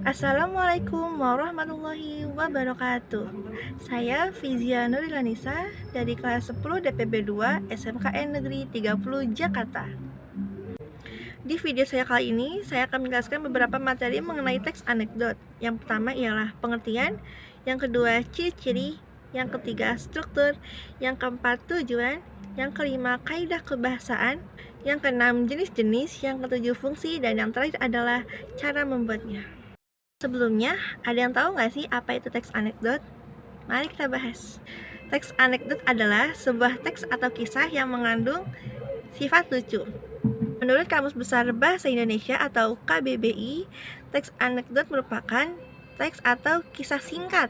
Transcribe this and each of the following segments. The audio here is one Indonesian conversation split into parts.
Assalamualaikum warahmatullahi wabarakatuh. Saya Fizia Nurilanisa dari kelas 10 DPB 2 SMKN Negeri 30 Jakarta. Di video saya kali ini, saya akan menjelaskan beberapa materi mengenai teks anekdot. Yang pertama ialah pengertian, yang kedua ciri-ciri, yang ketiga struktur, yang keempat tujuan, yang kelima kaidah kebahasaan, yang keenam jenis-jenis, yang ketujuh fungsi, dan yang terakhir adalah cara membuatnya. Sebelumnya, ada yang tahu nggak sih apa itu teks anekdot? Mari kita bahas. Teks anekdot adalah sebuah teks atau kisah yang mengandung sifat lucu. Menurut Kamus Besar Bahasa Indonesia atau KBBI, teks anekdot merupakan teks atau kisah singkat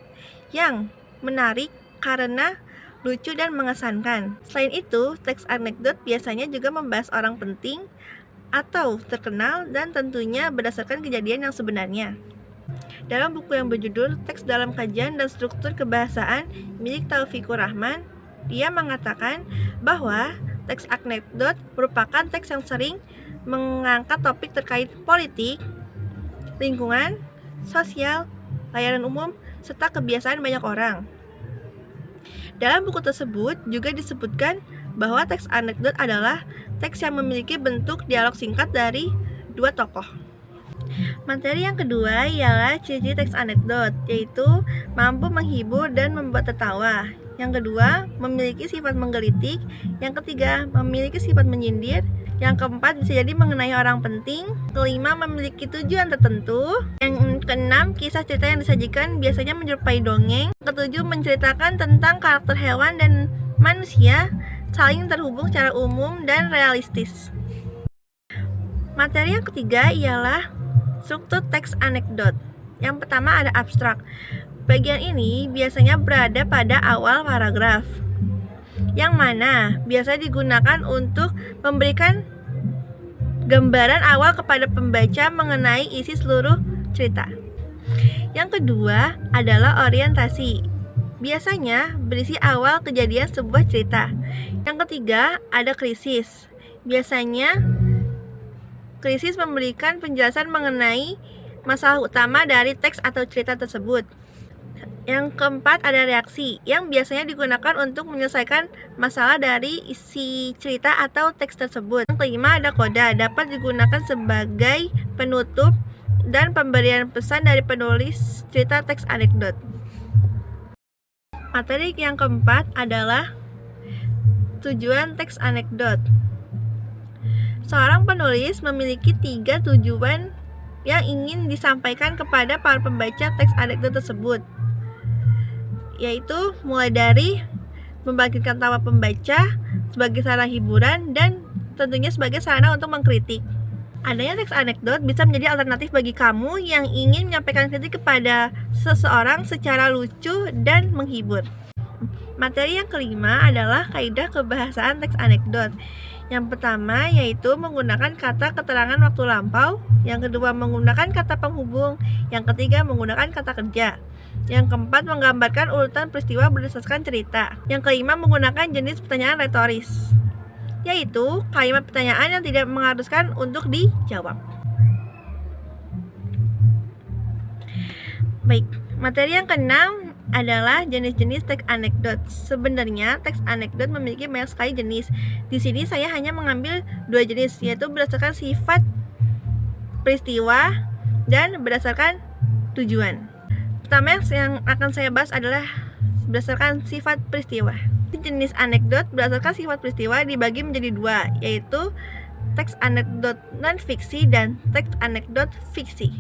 yang menarik karena lucu dan mengesankan. Selain itu, teks anekdot biasanya juga membahas orang penting atau terkenal dan tentunya berdasarkan kejadian yang sebenarnya. Dalam buku yang berjudul Teks dalam Kajian dan Struktur Kebahasaan milik Taufikur Rahman, dia mengatakan bahwa teks anekdot merupakan teks yang sering mengangkat topik terkait politik, lingkungan, sosial, layanan umum, serta kebiasaan banyak orang. Dalam buku tersebut juga disebutkan bahwa teks anekdot adalah teks yang memiliki bentuk dialog singkat dari dua tokoh. Materi yang kedua ialah ciri-ciri teks anekdot, yaitu mampu menghibur dan membuat tertawa. Yang kedua, memiliki sifat menggelitik. Yang ketiga, memiliki sifat menyindir. Yang keempat, bisa jadi mengenai orang penting. Kelima, memiliki tujuan tertentu. Yang keenam, kisah cerita yang disajikan biasanya menyerupai dongeng. Ketujuh, menceritakan tentang karakter hewan dan manusia saling terhubung secara umum dan realistis. Materi yang ketiga ialah struktur teks anekdot. Yang pertama ada abstrak. Bagian ini biasanya berada pada awal paragraf, yang mana biasa digunakan untuk memberikan gambaran awal kepada pembaca mengenai isi seluruh cerita. Yang kedua adalah orientasi. Biasanya berisi awal kejadian sebuah cerita. Yang ketiga ada krisis. Biasanya krisis memberikan penjelasan mengenai masalah utama dari teks atau cerita tersebut. Yang keempat ada reaksi, yang biasanya digunakan untuk menyelesaikan masalah dari isi cerita atau teks tersebut. Yang kelima ada koda, dapat digunakan sebagai penutup dan pemberian pesan dari penulis cerita teks anekdot. Materi yang keempat adalah tujuan teks anekdot. Seorang penulis memiliki 3 tujuan yang ingin disampaikan kepada para pembaca teks anekdot tersebut, yaitu mulai dari membangkitkan tawa pembaca sebagai sarana hiburan dan tentunya sebagai sarana untuk mengkritik. Adanya teks anekdot bisa menjadi alternatif bagi kamu yang ingin menyampaikan kritik kepada seseorang secara lucu dan menghibur. Materi yang kelima adalah kaidah kebahasaan teks anekdot. Yang pertama yaitu menggunakan kata keterangan waktu lampau, yang kedua menggunakan kata penghubung, yang ketiga menggunakan kata kerja, yang keempat menggambarkan urutan peristiwa berdasarkan cerita, yang kelima menggunakan jenis pertanyaan retoris, yaitu kalimat pertanyaan yang tidak mengharuskan untuk dijawab. Baik, materi yang keenam adalah jenis-jenis teks anekdot. Sebenarnya teks anekdot memiliki banyak sekali jenis. Di sini saya hanya mengambil 2 jenis, yaitu berdasarkan sifat peristiwa dan berdasarkan tujuan. Pertama yang akan saya bahas adalah berdasarkan sifat peristiwa. Jenis anekdot berdasarkan sifat peristiwa dibagi menjadi 2, yaitu teks anekdot non-fiksi dan teks anekdot fiksi.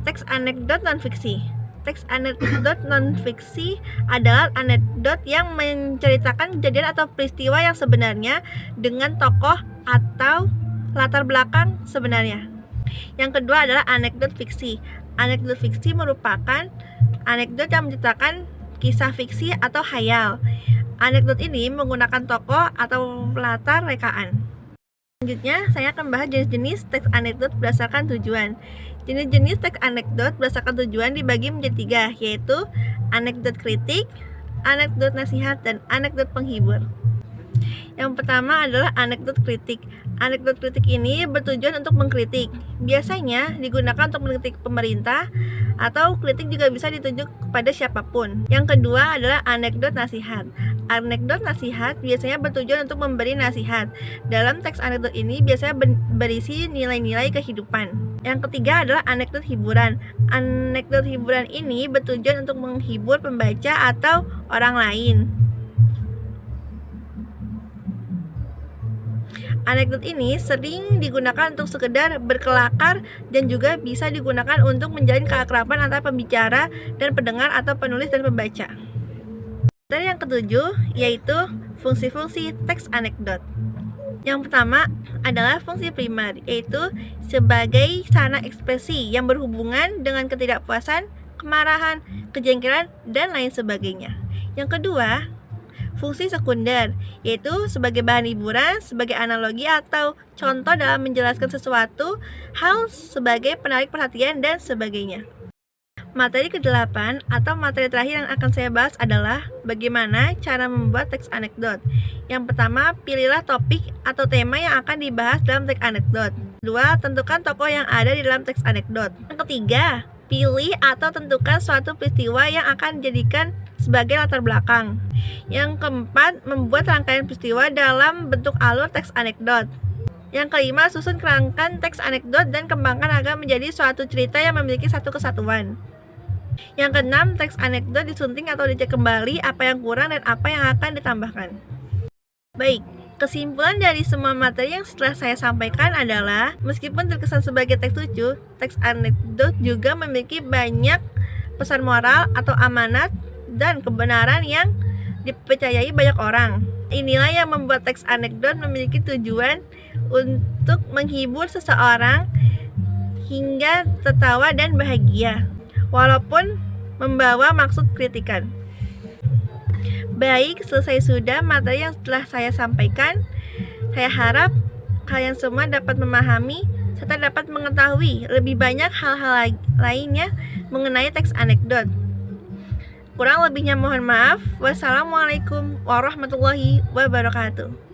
Teks anekdot non-fiksi. Teks anekdot non-fiksi adalah anekdot yang menceritakan kejadian atau peristiwa yang sebenarnya dengan tokoh atau latar belakang sebenarnya. Yang kedua adalah anekdot fiksi. Anekdot fiksi merupakan anekdot yang menceritakan kisah fiksi atau khayal. Anekdot ini menggunakan tokoh atau latar rekaan. Selanjutnya, saya akan bahas jenis-jenis teks anekdot berdasarkan tujuan. Jenis-jenis teks anekdot berdasarkan tujuan dibagi menjadi 3, yaitu anekdot kritik, anekdot nasihat, dan anekdot penghibur. Yang pertama adalah anekdot kritik. Anekdot kritik ini bertujuan untuk mengkritik. Biasanya digunakan untuk mengkritik pemerintah atau kritik juga bisa dituju kepada siapapun. Yang kedua adalah anekdot nasihat. Anekdot nasihat biasanya bertujuan untuk memberi nasihat. Dalam teks anekdot ini biasanya berisi nilai-nilai kehidupan. Yang ketiga adalah anekdot hiburan. Anekdot hiburan ini bertujuan untuk menghibur pembaca atau orang lain. Anekdot ini sering digunakan untuk sekedar berkelakar dan juga bisa digunakan untuk menjalin keakraban antara pembicara dan pendengar atau penulis dan pembaca. Dan yang ketujuh yaitu fungsi-fungsi teks anekdot. Yang pertama adalah fungsi primer, yaitu sebagai sarana ekspresi yang berhubungan dengan ketidakpuasan, kemarahan, kejengkelan, dan lain sebagainya. Yang kedua, fungsi sekunder, yaitu sebagai bahan hiburan, sebagai analogi atau contoh dalam menjelaskan sesuatu hal sebagai penarik perhatian dan sebagainya. Materi ke-8 atau materi terakhir yang akan saya bahas adalah bagaimana cara membuat teks anekdot. Yang pertama, pilihlah topik atau tema yang akan dibahas dalam teks anekdot. Kedua, tentukan tokoh yang ada di dalam teks anekdot. Yang ketiga, pilih atau tentukan suatu peristiwa yang akan dijadikan sebagai latar belakang. Yang keempat, membuat rangkaian peristiwa dalam bentuk alur teks anekdot. Yang kelima, susun kerangka teks anekdot dan kembangkan agar menjadi suatu cerita yang memiliki satu kesatuan. Yang keenam, teks anekdot disunting atau dicek kembali apa yang kurang dan apa yang akan ditambahkan. Baik, kesimpulan dari semua materi yang setelah saya sampaikan adalah meskipun terkesan sebagai teks lucu, teks anekdot juga memiliki banyak pesan moral atau amanat dan kebenaran yang dipercayai banyak orang. Inilah yang membuat teks anekdot memiliki tujuan untuk menghibur seseorang hingga tertawa dan bahagia, walaupun membawa maksud kritikan. Baik, selesai sudah materi yang telah saya sampaikan. Saya harap kalian semua dapat memahami serta dapat mengetahui lebih banyak hal-hal lainnya mengenai teks anekdot. Kurang lebihnya mohon maaf. Wassalamualaikum warahmatullahi wabarakatuh.